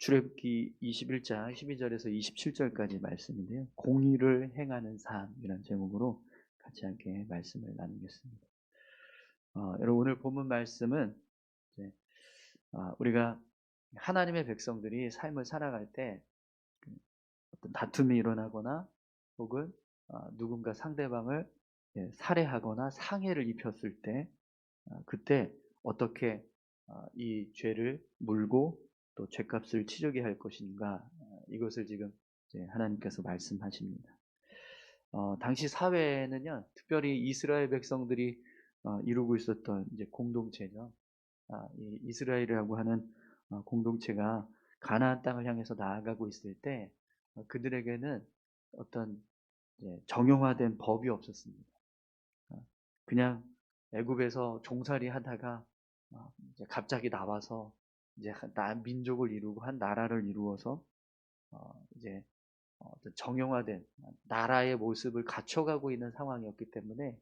출애굽기 21장 12절에서 27절까지 말씀인데요. 공의를 행하는 삶이라는 제목으로 같이 함께 말씀을 나누겠습니다. 여러분 오늘 본문 말씀은 이제, 우리가 하나님의 백성들이 삶을 살아갈 때 어떤 다툼이 일어나거나 혹은 누군가 상대방을 살해하거나 상해를 입혔을 때 그때 어떻게 이 죄를 물고 또 죄값을 치르게 할 것인가, 이것을 지금 이제 하나님께서 말씀하십니다. 당시 사회에는요, 특별히 이스라엘 백성들이 이루고 있었던 이제 공동체죠. 이 이스라엘이라고 하는 공동체가 가나안 땅을 향해서 나아가고 있을 때 그들에게는 어떤 이제 정형화된 법이 없었습니다. 그냥 애굽에서 종살이 하다가 이제 갑자기 나와서 이제 민족을 이루고 한 나라를 이루어서 이제 어떤 정형화된 나라의 모습을 갖춰가고 있는 상황이었기 때문에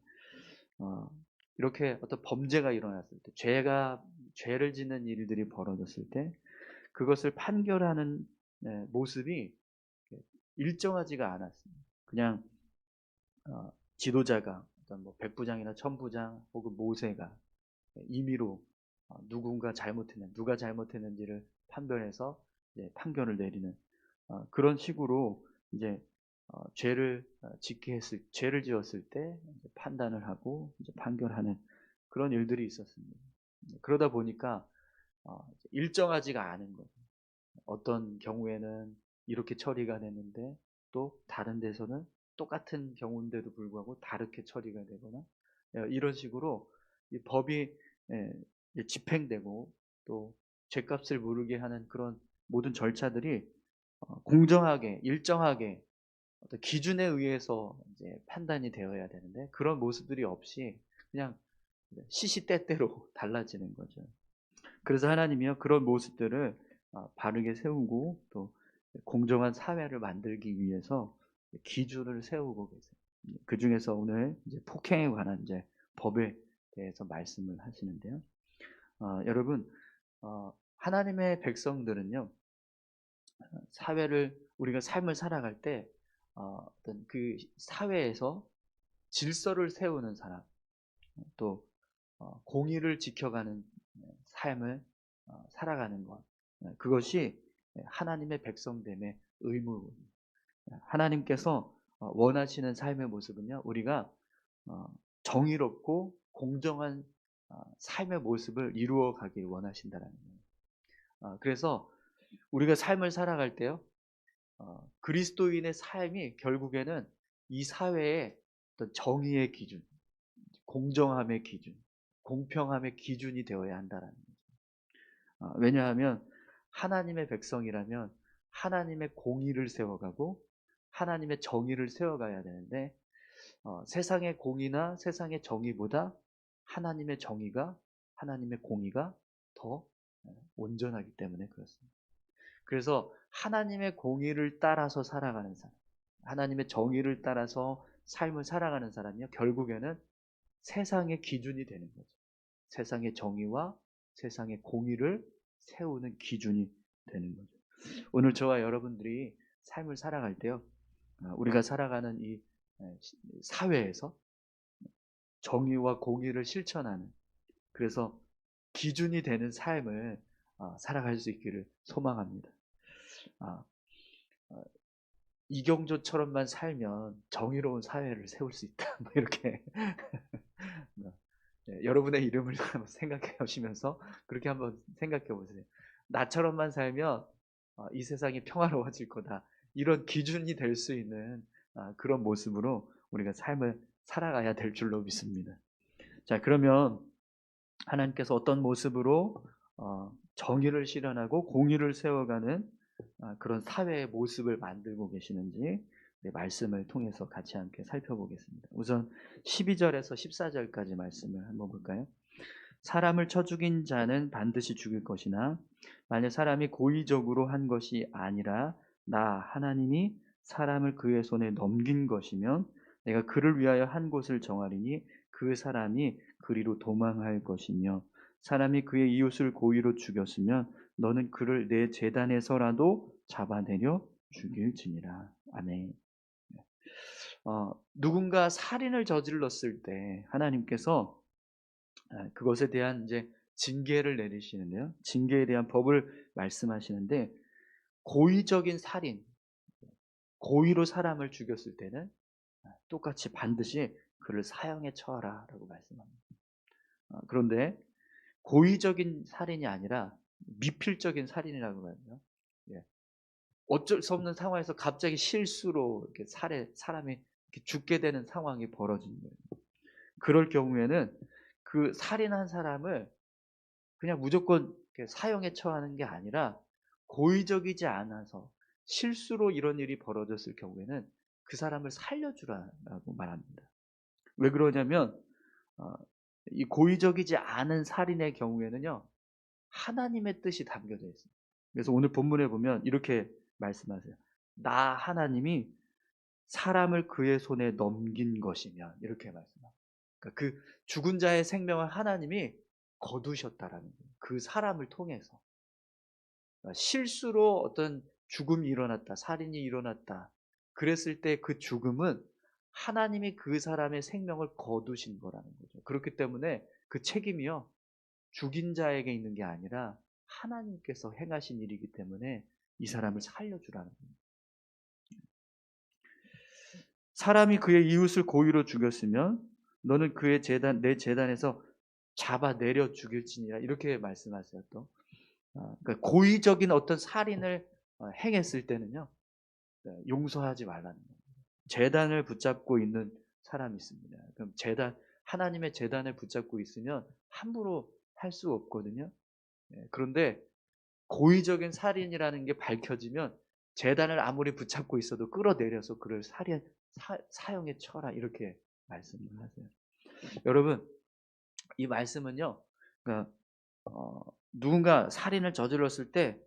이렇게 어떤 범죄가 일어났을 때, 죄를 짓는 일들이 벌어졌을 때 그것을 판결하는 모습이 일정하지가 않았습니다. 그냥 지도자가 어떤 뭐 백부장이나 천부장 혹은 모세가 임의로 누가 잘못했는지를 판별해서 판결을 내리는 그런 식으로 이제 죄를 지었을 때 이제 판단을 하고 이제 판결하는 그런 일들이 있었습니다. 그러다 보니까 일정하지가 않은 거죠. 어떤 경우에는 이렇게 처리가 되는데 또 다른 데서는 똑같은 경우인데도 불구하고 다르게 처리가 되거나 이런 식으로 이 법이 집행되고 또 죄값을 물게 하는 그런 모든 절차들이 공정하게 일정하게 어떤 기준에 의해서 이제 판단이 되어야 되는데 그런 모습들이 없이 그냥 시시때때로 달라지는 거죠. 그래서 하나님이요, 그런 모습들을 바르게 세우고 또 공정한 사회를 만들기 위해서 기준을 세우고 계세요. 그 중에서 오늘 이제 폭행에 관한 이제 법에 대해서 말씀을 하시는데요. 여러분, 하나님의 백성들은요, 우리가 삶을 살아갈 때 어떤 그 사회에서 질서를 세우는 사람, 또 공의를 지켜가는 삶을 살아가는 것, 그것이 하나님의 백성됨의 의무입니다. 하나님께서 원하시는 삶의 모습은요, 우리가 정의롭고 공정한 삶의 모습을 이루어 가길 원하신다라는 거예요. 그래서 우리가 삶을 살아갈 때요, 그리스도인의 삶이 결국에는 이 사회의 어떤 정의의 기준, 공정함의 기준, 공평함의 기준이 되어야 한다라는 거죠. 왜냐하면 하나님의 백성이라면 하나님의 공의를 세워가고 하나님의 정의를 세워가야 되는데 세상의 공의나 세상의 정의보다 하나님의 정의가, 하나님의 공의가 더 온전하기 때문에 그렇습니다. 그래서 하나님의 공의를 따라서 살아가는 사람, 하나님의 정의를 따라서 삶을 살아가는 사람이요, 결국에는 세상의 기준이 되는 거죠. 세상의 정의와 세상의 공의를 세우는 기준이 되는 거죠. 오늘 저와 여러분들이 삶을 살아갈 때요, 우리가 살아가는 이 사회에서 정의와 공의를 실천하는, 그래서 기준이 되는 삶을 살아갈 수 있기를 소망합니다. 이경조처럼만 살면 정의로운 사회를 세울 수 있다. 뭐 이렇게 여러분의 이름을 한번 생각해 보시면서 그렇게 한번 생각해 보세요. 나처럼만 살면 이 세상이 평화로워질 거다. 이런 기준이 될 수 있는 그런 모습으로 우리가 삶을 살아가야 될 줄로 믿습니다. 자, 그러면 하나님께서 어떤 모습으로 정의를 실현하고 공의를 세워가는 그런 사회의 모습을 만들고 계시는지 말씀을 통해서 같이 함께 살펴보겠습니다. 우선 12절에서 14절까지 말씀을 한번 볼까요? 사람을 쳐 죽인 자는 반드시 죽일 것이나 만약 사람이 고의적으로 한 것이 아니라 나 하나님이 사람을 그의 손에 넘긴 것이면 내가 그를 위하여 한 곳을 정하리니 그 사람이 그리로 도망할 것이며 사람이 그의 이웃을 고의로 죽였으면 너는 그를 내 제단에서라도 잡아내려 죽일지니라. 아멘. 누군가 살인을 저질렀을 때 하나님께서 그것에 대한 이제 징계를 내리시는데요. 징계에 대한 법을 말씀하시는데, 고의적인 살인, 고의로 사람을 죽였을 때는 똑같이 반드시 그를 사형에 처하라라고 말씀합니다. 그런데 고의적인 살인이 아니라 미필적인 살인이라고 하죠. 예. 어쩔 수 없는 상황에서 갑자기 실수로 이렇게 사람이 이렇게 죽게 되는 상황이 벌어진 거예요. 그럴 경우에는 그 살인한 사람을 그냥 무조건 이렇게 사형에 처하는 게 아니라, 고의적이지 않아서 실수로 이런 일이 벌어졌을 경우에는 그 사람을 살려주라라고 말합니다. 왜 그러냐면 어, 이 고의적이지 않은 살인의 경우에는요, 하나님의 뜻이 담겨져 있어요. 그래서 오늘 본문에 보면 이렇게 말씀하세요. 나 하나님이 사람을 그의 손에 넘긴 것이면, 이렇게 말씀합니다. 그러니까 그 죽은 자의 생명을 하나님이 거두셨다라는 거예요. 그 사람을 통해서. 실수로 어떤 죽음이 일어났다, 살인이 일어났다, 그랬을 때 그 죽음은 하나님이 그 사람의 생명을 거두신 거라는 거죠. 그렇기 때문에 그 책임이요, 죽인 자에게 있는 게 아니라 하나님께서 행하신 일이기 때문에 이 사람을 살려주라는 겁니다. 사람이 그의 이웃을 고의로 죽였으면 너는 그의 내 제단에서 잡아내려 죽일지니라, 이렇게 말씀하세요. 또 그러니까 고의적인 어떤 살인을 행했을 때는요, 용서하지 말라는 거예요. 제단을 붙잡고 있는 사람이 있습니다. 그럼 하나님의 제단을 붙잡고 있으면 함부로 할 수 없거든요. 그런데 고의적인 살인이라는 게 밝혀지면 제단을 아무리 붙잡고 있어도 끌어내려서 그를 사형에 쳐라, 이렇게 말씀을 하세요. 여러분, 이 말씀은요, 그러니까 누군가 살인을 저질렀을 때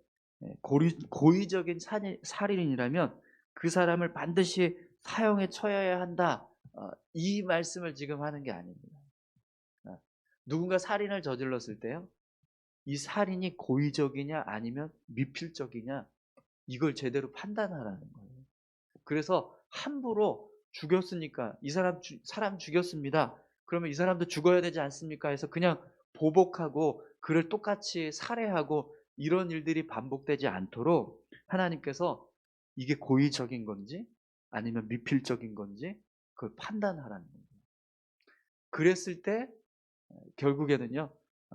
고의적인 살인이라면 그 사람을 반드시 사형에 처해야 한다, 이 말씀을 지금 하는 게 아닙니다. 누군가 살인을 저질렀을 때요, 이 살인이 고의적이냐 아니면 미필적이냐, 이걸 제대로 판단하라는 거예요. 그래서 함부로 죽였으니까 이 사람 죽였습니다, 그러면 이 사람도 죽어야 되지 않습니까 해서 그냥 보복하고 그를 똑같이 살해하고 이런 일들이 반복되지 않도록 하나님께서 이게 고의적인 건지 아니면 미필적인 건지 그걸 판단하라는 거예요. 그랬을 때 결국에는요,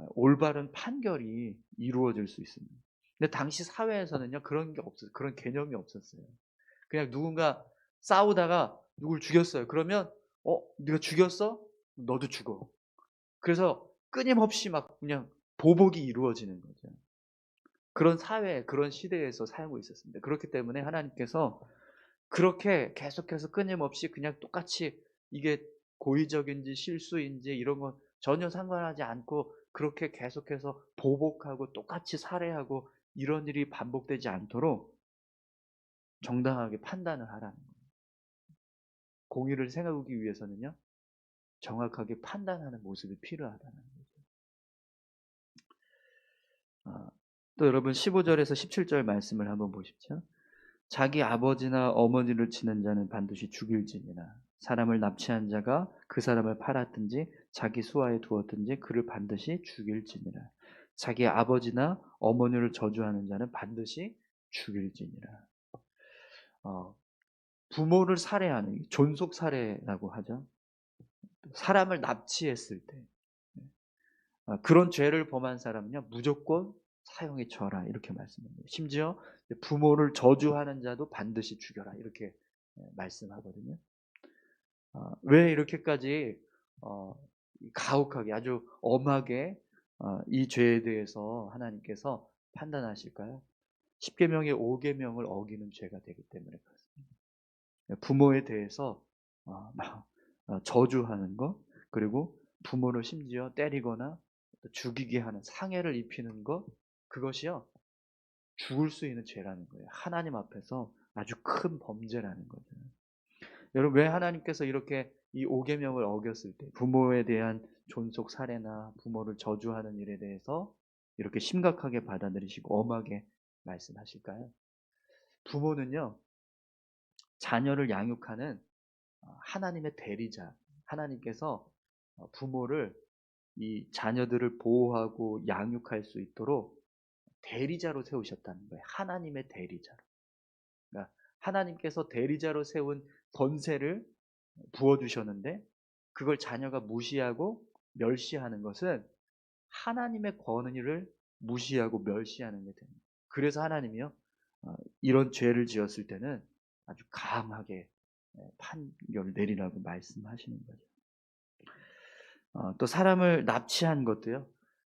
올바른 판결이 이루어질 수 있습니다. 근데 당시 사회에서는요, 그런 게 없었어요. 그런 개념이 없었어요. 그냥 누군가 싸우다가 누굴 죽였어요. 그러면 네가 죽였어? 너도 죽어. 그래서 끊임없이 막 그냥 보복이 이루어지는 거죠. 그런 사회, 그런 시대에서 살고 있었습니다. 그렇기 때문에 하나님께서 그렇게 계속해서 끊임없이 그냥 똑같이 이게 고의적인지 실수인지 이런 건 전혀 상관하지 않고 그렇게 계속해서 보복하고 똑같이 살해하고 이런 일이 반복되지 않도록 정당하게 판단을 하라는 거예요. 공의를 생각하기 위해서는요, 정확하게 판단하는 모습이 필요하다는 거죠. 또 여러분 15절에서 17절 말씀을 한번 보십시오. 자기 아버지나 어머니를 치는 자는 반드시 죽일지니라. 사람을 납치한 자가 그 사람을 팔았든지 자기 수하에 두었든지 그를 반드시 죽일지니라. 자기 아버지나 어머니를 저주하는 자는 반드시 죽일지니라. 부모를 살해하는 존속 살해라고 하죠. 사람을 납치했을 때 그런 죄를 범한 사람은요, 무조건 사형에 처하라, 이렇게 말씀합니다. 심지어 부모를 저주하는 자도 반드시 죽여라, 이렇게 말씀하거든요. 왜 이렇게까지 가혹하게, 아주 엄하게 이 죄에 대해서 하나님께서 판단하실까요? 10계명의 5계명을 어기는 죄가 되기 때문에 그렇습니다. 부모에 대해서 저주하는 것, 그리고 부모를 심지어 때리거나 죽이게 하는, 상해를 입히는 것, 그것이요, 죽을 수 있는 죄라는 거예요. 하나님 앞에서 아주 큰 범죄라는 거죠. 여러분, 왜 하나님께서 이렇게 이 5계명을 어겼을 때 부모에 대한 존속 살해나 부모를 저주하는 일에 대해서 이렇게 심각하게 받아들이시고 엄하게 말씀하실까요? 부모는요, 자녀를 양육하는 하나님의 대리자, 하나님께서 부모를 이 자녀들을 보호하고 양육할 수 있도록 대리자로 세우셨다는 거예요. 하나님의 대리자로. 그러니까 하나님께서 대리자로 세운 권세를 부어주셨는데 그걸 자녀가 무시하고 멸시하는 것은 하나님의 권위를 무시하고 멸시하는 게 됩니다. 그래서 하나님이요, 이런 죄를 지었을 때는 아주 강하게 판결을 내리라고 말씀하시는 거죠. 또 사람을 납치한 것도요,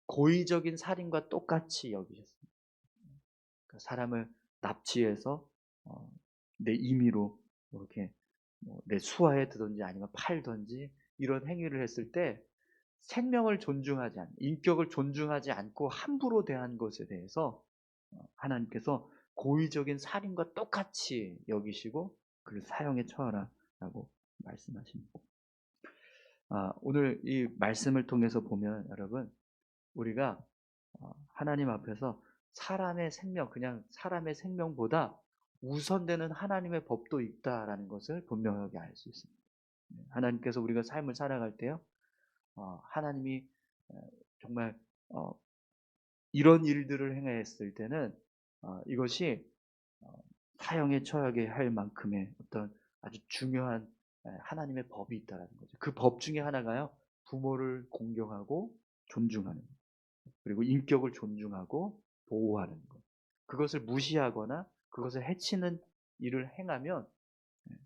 고의적인 살인과 똑같이 여기셨습니다. 그러니까 사람을 납치해서 내 임의로 이렇게 내 수하에 두든지 아니면 팔든지 이런 행위를 했을 때 생명을 존중하지 않고 인격을 존중하지 않고 함부로 대한 것에 대해서 하나님께서 고의적인 살인과 똑같이 여기시고 그를 사형에 처하라라고 말씀하십니다. 오늘 이 말씀을 통해서 보면 여러분, 우리가 하나님 앞에서 사람의 생명, 그냥 사람의 생명보다 우선되는 하나님의 법도 있다라는 것을 분명하게 알 수 있습니다. 하나님께서 우리가 삶을 살아갈 때요, 하나님이 정말 이런 일들을 행했을 때는 이것이 사형에 처하게 할 만큼의 어떤 아주 중요한 하나님의 법이 있다는 거죠. 그 법 중에 하나가요, 부모를 공경하고 존중하는 것, 그리고 인격을 존중하고 보호하는 것. 그것을 무시하거나 그것을 해치는 일을 행하면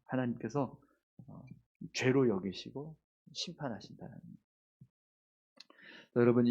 하나님께서 죄로 여기시고 심판하신다는 거예요. 여러분,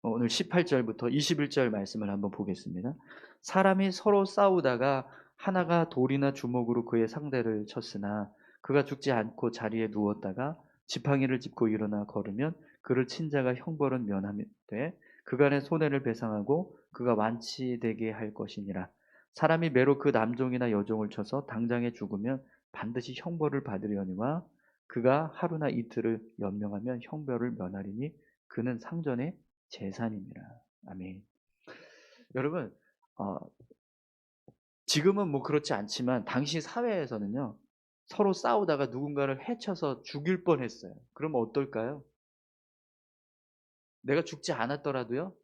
오늘 18절부터 21절 말씀을 한번 보겠습니다. 사람이 서로 싸우다가 하나가 돌이나 주먹으로 그의 상대를 쳤으나 그가 죽지 않고 자리에 누웠다가 지팡이를 짚고 일어나 걸으면 그를 친 자가 형벌은 면하되 그간의 손해를 배상하고 그가 완치되게 할 것이니라. 사람이 매로 그 남종이나 여종을 쳐서 당장에 죽으면 반드시 형벌을 받으려니와 그가 하루나 이틀을 연명하면 형벌을 면하리니 그는 상전의 재산입니다. 아멘. 여러분, 지금은 뭐 그렇지 않지만 당시 사회에서는요, 서로 싸우다가 누군가를 해쳐서 죽일 뻔했어요. 그러면 어떨까요? 내가 죽지 않았더라도요,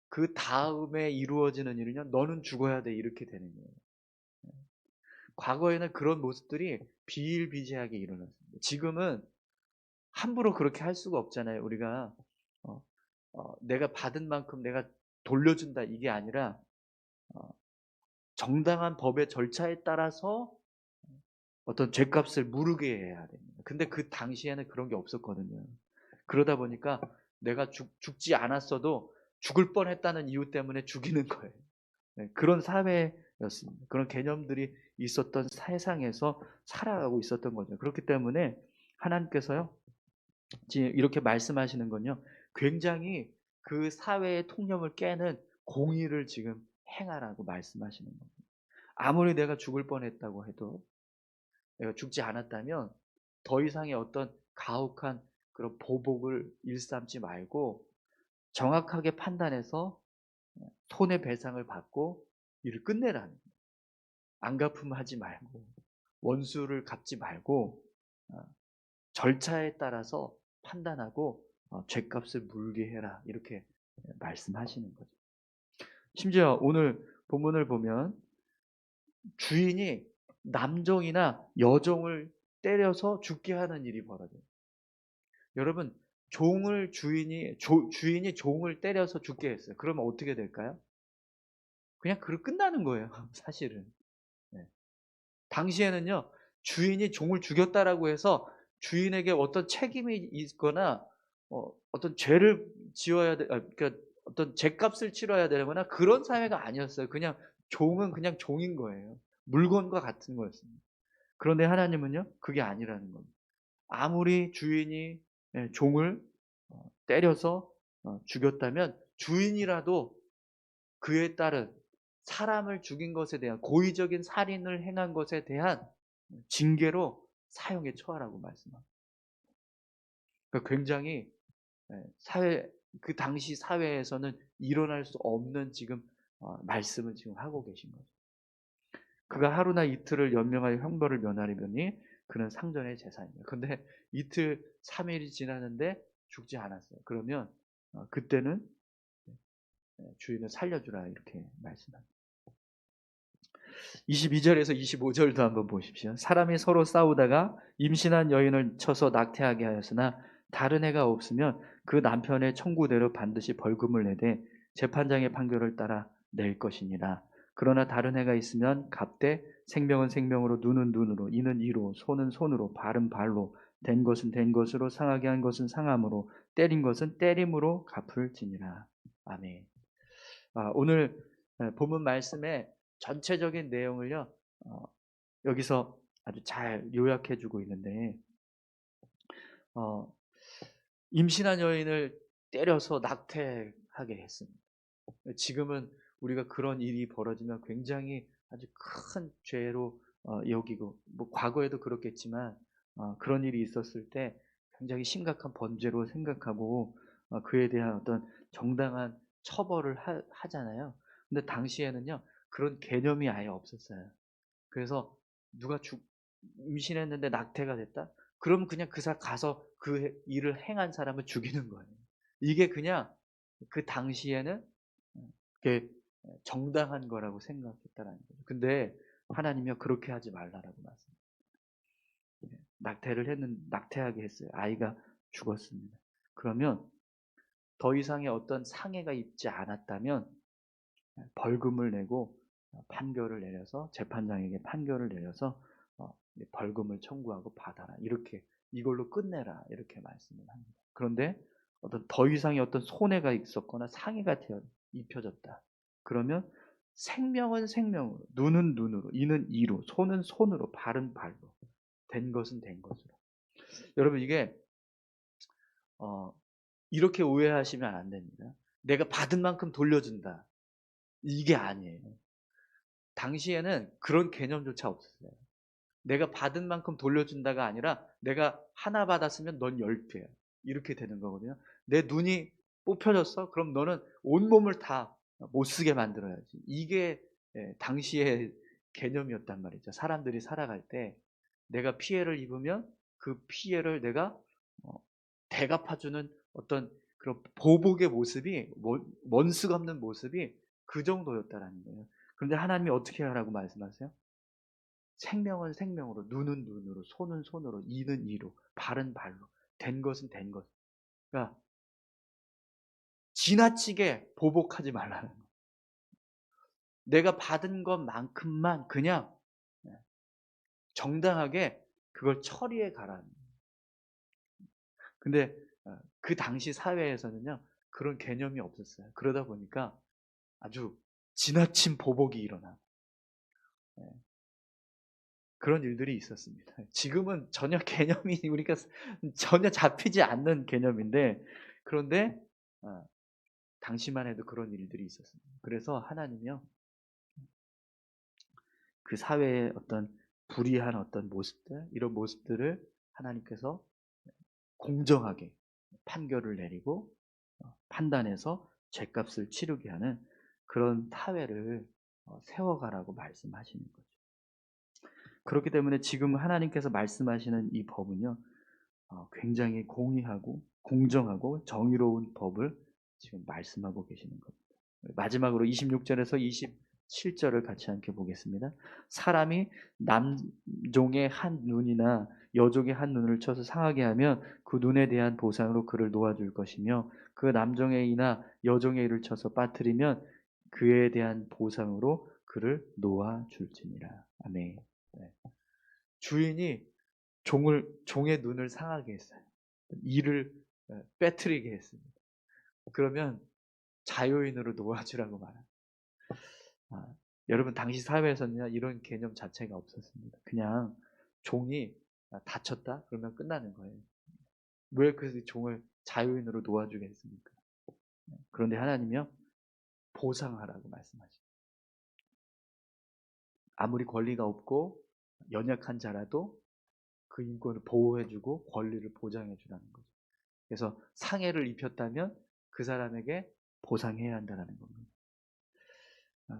그 다음에 이루어지는 일은요, 너는 죽어야 돼, 이렇게 되는 거예요. 과거에는 그런 모습들이 비일비재하게 일어났습니다. 지금은 함부로 그렇게 할 수가 없잖아요. 우리가 내가 받은 만큼 내가 돌려준다, 이게 아니라 정당한 법의 절차에 따라서 어떤 죗값을 물게 해야 됩니다. 근데 그 당시에는 그런 게 없었거든요. 그러다 보니까 내가 죽지 않았어도 죽을 뻔했다는 이유 때문에 죽이는 거예요. 네, 그런 사회였습니다. 그런 개념들이 있었던 세상에서 살아가고 있었던 거죠. 그렇기 때문에 하나님께서요, 지금 이렇게 말씀하시는 건요, 굉장히 그 사회의 통념을 깨는 공의를 지금 행하라고 말씀하시는 겁니다. 아무리 내가 죽을 뻔했다고 해도, 내가 죽지 않았다면 더 이상의 어떤 가혹한 그런 보복을 일삼지 말고 정확하게 판단해서 손해배상을 받고 일을 끝내라는 거예요. 안갚음하지 말고 원수를 갚지 말고 절차에 따라서 판단하고 죗값을 물게 해라, 이렇게 말씀하시는 거죠. 심지어 오늘 본문을 보면 주인이 남종이나 여종을 때려서 죽게 하는 일이 벌어져요. 여러분, 주인이 종을 때려서 죽게 했어요. 그러면 어떻게 될까요? 그냥 끝나는 거예요, 사실은. 네. 당시에는요, 주인이 종을 죽였다라고 해서 주인에게 어떤 책임이 있거나 어떤 죄를 지어야 돼, 그러니까 어떤 죗값을 치러야 되거나 그런 사회가 아니었어요. 그냥 종은 그냥 종인 거예요. 물건과 같은 거였습니다. 그런데 하나님은요, 그게 아니라는 겁니다. 아무리 주인이 종을 때려서 죽였다면 주인이라도 그에 따른 사람을 죽인 것에 대한 고의적인 살인을 행한 것에 대한 징계로 사형에 처하라고 말씀합니다. 그러니까 굉장히 사회 그 당시 사회에서는 일어날 수 없는 지금 말씀을 지금 하고 계신 거죠. 그가 하루나 이틀을 연명하여 형벌을 면하려니 그는 상전의 재산이에요. 근데 이틀, 3일이 지났는데 죽지 않았어요. 그러면 그때는 주인을 살려주라 이렇게 말씀합니다. 22절에서 25절도 한번 보십시오. 사람이 서로 싸우다가 임신한 여인을 쳐서 낙태하게 하였으나 다른 해가 없으면 그 남편의 청구대로 반드시 벌금을 내되 재판장의 판결을 따라 낼 것이니라. 그러나 다른 해가 있으면 값되 생명은 생명으로 눈은 눈으로 이는 이로 손은 손으로 발은 발로 된 것은 된 것으로 상하게 한 것은 상함으로 때린 것은 때림으로 갚을지니라. 아멘. 오늘 본문 말씀에 전체적인 내용을요, 여기서 아주 잘 요약해 주고 있는데, 어, 임신한 여인을 때려서 낙태하게 했습니다. 지금은 우리가 그런 일이 벌어지면 굉장히 아주 큰 죄로 여기고, 뭐 과거에도 그렇겠지만, 그런 일이 있었을 때 굉장히 심각한 범죄로 생각하고, 그에 대한 어떤 정당한 처벌을 하잖아요. 근데 당시에는요, 그런 개념이 아예 없었어요. 그래서 누가 임신했는데 낙태가 됐다? 그럼 그냥 가서 그 일을 행한 사람을 죽이는 거예요. 이게 그냥 그 당시에는 그게 정당한 거라고 생각했다라는 거죠. 근데 하나님이요 그렇게 하지 말라라고 말씀해요. 낙태하게 했어요. 아이가 죽었습니다. 그러면 더 이상의 어떤 상해가 있지 않았다면 벌금을 내고 판결을 내려서 재판장에게 판결을 내려서 벌금을 청구하고 받아라. 이렇게 이걸로 끝내라. 이렇게 말씀을 합니다. 그런데 어떤 더 이상의 어떤 손해가 있었거나 상해가 입혀졌다. 그러면 생명은 생명으로, 눈은 눈으로, 이는 이로, 손은 손으로, 발은 발로, 된 것은 된 것으로. 여러분 이게 이렇게 오해하시면 안 됩니다. 내가 받은 만큼 돌려준다. 이게 아니에요. 당시에는 그런 개념조차 없었어요. 내가 받은 만큼 돌려준다가 아니라 내가 하나 받았으면 넌 10배. 이렇게 되는 거거든요. 내 눈이 뽑혀졌어? 그럼 너는 온몸을 다 못 쓰게 만들어야지. 이게 당시의 개념이었단 말이죠. 사람들이 살아갈 때 내가 피해를 입으면 그 피해를 내가 대갚아주는 어떤 그런 보복의 모습이, 원수가 없는 모습이 그 정도였다라는 거예요. 그런데 하나님이 어떻게 하라고 말씀하세요? 생명은 생명으로, 눈은 눈으로, 손은 손으로, 이는 이로, 발은 발로, 된 것은 된 것. 그러니까 지나치게 보복하지 말라는 거예요. 내가 받은 것만큼만 그냥 정당하게 그걸 처리해 가라는 거예요. 근데 그 당시 사회에서는요 그런 개념이 없었어요. 그러다 보니까 아주 지나친 보복이 일어나 그런 일들이 있었습니다. 지금은 전혀 개념이 우리가 전혀 잡히지 않는 개념인데 그런데 당시만 해도 그런 일들이 있었습니다. 그래서 하나님이요 그 사회의 어떤 불의한 어떤 모습들 이런 모습들을 하나님께서 공정하게 판결을 내리고 판단해서 죗값을 치르게 하는 그런 사회를 세워가라고 말씀하시는 거죠. 그렇기 때문에 지금 하나님께서 말씀하시는 이 법은요 굉장히 공의하고 공정하고 정의로운 법을 지금 말씀하고 계시는 겁니다. 마지막으로 26절에서 27절을 같이 함께 보겠습니다. 사람이 남종의 한 눈이나 여종의 한 눈을 쳐서 상하게 하면 그 눈에 대한 보상으로 그를 놓아줄 것이며 그 남종의 이나 여종의 이를 쳐서 빠뜨리면 그에 대한 보상으로 그를 놓아줄지니라. 아멘. 네. 주인이 종의 눈을 상하게 했어요. 이를 빼뜨리게 했습니다. 그러면 자유인으로 놓아주라고 말합니다. 여러분 당시 사회에서는 이런 개념 자체가 없었습니다. 그냥 종이 다쳤다 그러면 끝나는 거예요. 왜 그 종을 자유인으로 놓아주겠습니까? 그런데 하나님이요 보상하라고 말씀하십니다. 아무리 권리가 없고 연약한 자라도 그 인권을 보호해주고 권리를 보장해주라는 거죠. 그래서 상해를 입혔다면 그 사람에게 보상해야 한다는 겁니다.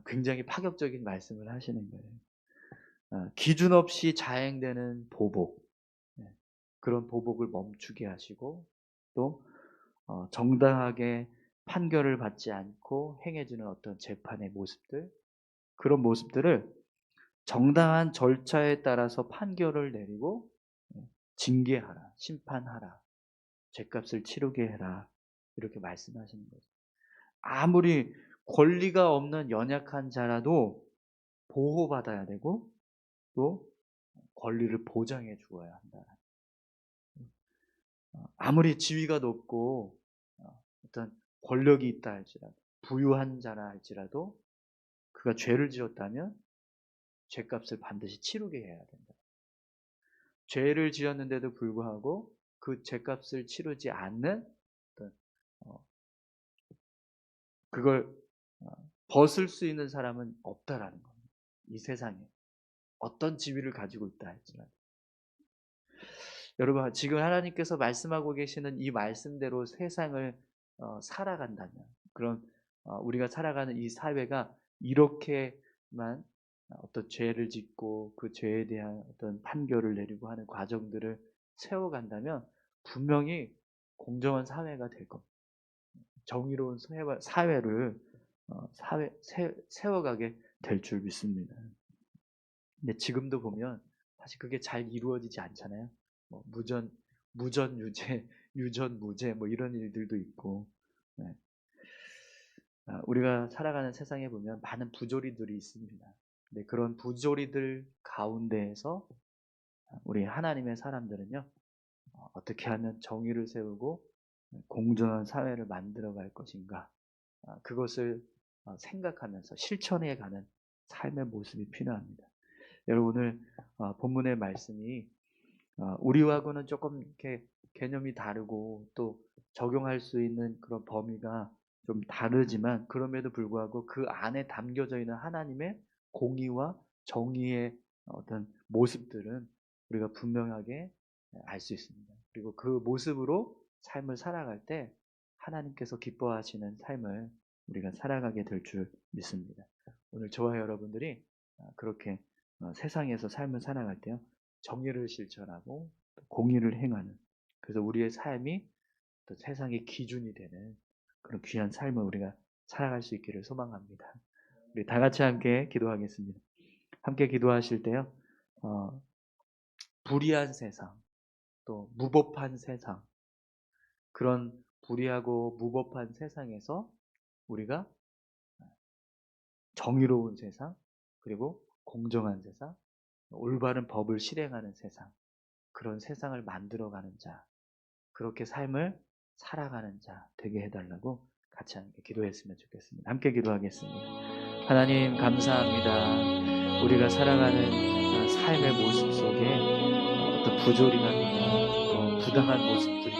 굉장히 파격적인 말씀을 하시는 거예요. 기준 없이 자행되는 보복, 그런 보복을 멈추게 하시고 또 정당하게 판결을 받지 않고 행해지는 어떤 재판의 모습들, 그런 모습들을 정당한 절차에 따라서 판결을 내리고 징계하라, 심판하라, 죗값을 치르게 해라, 이렇게 말씀하시는 거죠. 아무리 권리가 없는 연약한 자라도 보호받아야 되고 또 권리를 보장해 주어야 한다. 아무리 지위가 높고 어떤 권력이 있다 할지라도, 부유한 자라 할지라도 그가 죄를 지었다면 죗값을 반드시 치르게 해야 된다. 죄를 지었는데도 불구하고 그 죗값을 치르지 않는 어떤 그걸 벗을 수 있는 사람은 없다라는 겁니다. 이 세상에 어떤 지위를 가지고 있다 할지라도. 여러분, 지금 하나님께서 말씀하고 계시는 이 말씀대로 세상을 살아간다면, 그런 우리가 살아가는 이 사회가 이렇게만 어떤 죄를 짓고 그 죄에 대한 어떤 판결을 내리고 하는 과정들을 세워간다면 분명히 공정한 사회가 될 겁니다. 정의로운 사회를 세워가게 될 줄 믿습니다. 근데 지금도 보면 사실 그게 잘 이루어지지 않잖아요. 뭐 무전 유죄, 유전 무죄, 뭐 이런 일들도 있고, 네. 우리가 살아가는 세상에 보면 많은 부조리들이 있습니다. 근데 그런 부조리들 가운데에서 우리 하나님의 사람들은요, 어떻게 하면 정의를 세우고 공정한 사회를 만들어갈 것인가, 그것을 생각하면서 실천해 가는 삶의 모습이 필요합니다. 여러분, 오늘 본문의 말씀이 우리하고는 조금 이렇게 개념이 다르고 또 적용할 수 있는 그런 범위가 좀 다르지만, 그럼에도 불구하고 그 안에 담겨져 있는 하나님의 공의와 정의의 어떤 모습들은 우리가 분명하게 알 수 있습니다. 그리고 그 모습으로 삶을 살아갈 때 하나님께서 기뻐하시는 삶을 우리가 살아가게 될 줄 믿습니다. 오늘 저와 여러분들이 그렇게 세상에서 삶을 살아갈 때요, 정의를 실천하고 공의를 행하는, 그래서 우리의 삶이 또 세상의 기준이 되는 그런 귀한 삶을 우리가 살아갈 수 있기를 소망합니다. 우리 다 같이 함께 기도하겠습니다. 함께 기도하실 때요, 불의한 세상, 또 무법한 세상, 그런 불의하고 무법한 세상에서 우리가 정의로운 세상, 그리고 공정한 세상, 올바른 법을 실행하는 세상, 그런 세상을 만들어가는 자, 그렇게 삶을 살아가는 자 되게 해달라고 같이 함께 기도했으면 좋겠습니다. 함께 기도하겠습니다. 하나님, 감사합니다. 우리가 살아가는 삶의 모습 속에 어떤 부조리나 부당한 모습들이